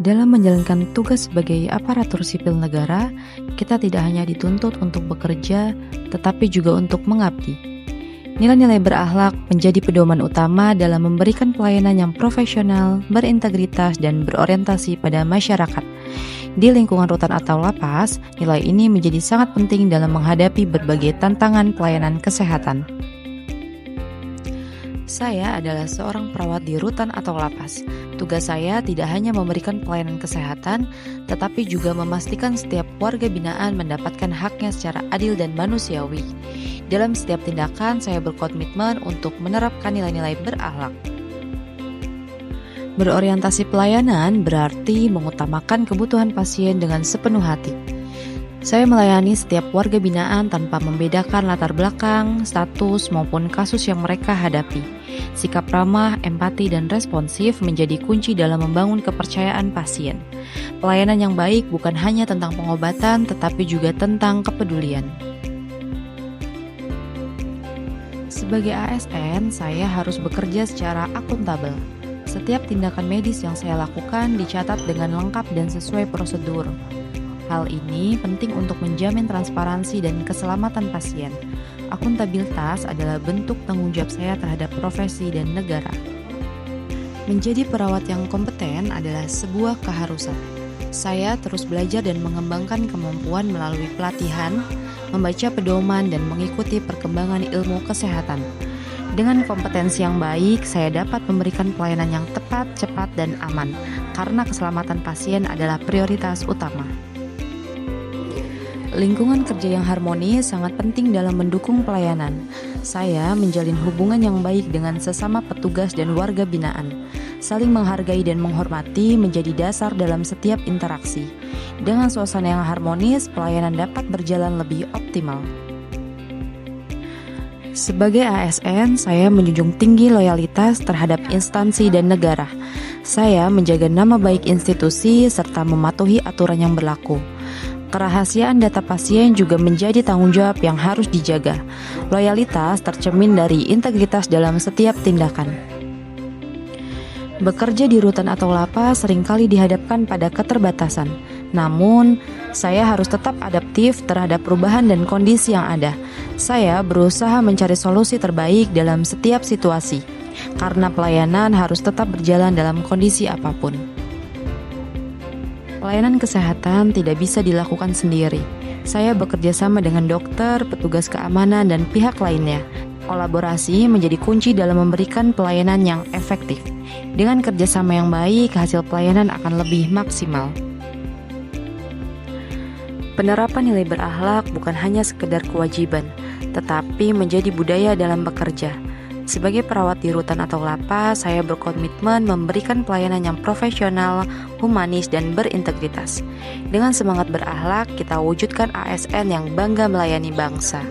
Dalam menjalankan tugas sebagai aparatur sipil negara, kita tidak hanya dituntut untuk bekerja, tetapi juga untuk mengabdi. Nilai-nilai berakhlak menjadi pedoman utama dalam memberikan pelayanan yang profesional, berintegritas, dan berorientasi pada masyarakat. Di lingkungan rutan atau lapas, nilai ini menjadi sangat penting dalam menghadapi berbagai tantangan pelayanan kesehatan. Saya adalah seorang perawat di rutan atau lapas. Tugas saya tidak hanya memberikan pelayanan kesehatan, tetapi juga memastikan setiap warga binaan mendapatkan haknya secara adil dan manusiawi. Dalam setiap tindakan, saya berkomitmen untuk menerapkan nilai-nilai berakhlak. Berorientasi pelayanan berarti mengutamakan kebutuhan pasien dengan sepenuh hati. Saya melayani setiap warga binaan tanpa membedakan latar belakang, status, maupun kasus yang mereka hadapi. Sikap ramah, empati, dan responsif menjadi kunci dalam membangun kepercayaan pasien. Pelayanan yang baik bukan hanya tentang pengobatan, tetapi juga tentang kepedulian. Sebagai ASN, saya harus bekerja secara akuntabel. Setiap tindakan medis yang saya lakukan dicatat dengan lengkap dan sesuai prosedur. Hal ini penting untuk menjamin transparansi dan keselamatan pasien. Akuntabilitas adalah bentuk tanggung jawab saya terhadap profesi dan negara. Menjadi perawat yang kompeten adalah sebuah keharusan. Saya terus belajar dan mengembangkan kemampuan melalui pelatihan, membaca pedoman, dan mengikuti perkembangan ilmu kesehatan. Dengan kompetensi yang baik, saya dapat memberikan pelayanan yang tepat, cepat, dan aman, karena keselamatan pasien adalah prioritas utama. Lingkungan kerja yang harmonis sangat penting dalam mendukung pelayanan. Saya menjalin hubungan yang baik dengan sesama petugas dan warga binaan. Saling menghargai dan menghormati menjadi dasar dalam setiap interaksi. Dengan suasana yang harmonis, pelayanan dapat berjalan lebih optimal. Sebagai ASN, saya menjunjung tinggi loyalitas terhadap instansi dan negara. Saya menjaga nama baik institusi serta mematuhi aturan yang berlaku. Kerahasiaan data pasien juga menjadi tanggung jawab yang harus dijaga. Loyalitas tercermin dari integritas dalam setiap tindakan. Bekerja di rutan atau lapas seringkali dihadapkan pada keterbatasan. Namun, saya harus tetap adaptif terhadap perubahan dan kondisi yang ada. Saya berusaha mencari solusi terbaik dalam setiap situasi, karena pelayanan harus tetap berjalan dalam kondisi apapun. Pelayanan kesehatan tidak bisa dilakukan sendiri. Saya bekerja sama dengan dokter, petugas keamanan, dan pihak lainnya. Kolaborasi menjadi kunci dalam memberikan pelayanan yang efektif. Dengan kerjasama yang baik, hasil pelayanan akan lebih maksimal. Penerapan nilai berakhlak bukan hanya sekedar kewajiban, tetapi menjadi budaya dalam bekerja. Sebagai perawat di rutan atau lapas, saya berkomitmen memberikan pelayanan yang profesional, humanis, dan berintegritas. Dengan semangat berakhlak, kita wujudkan ASN yang bangga melayani bangsa.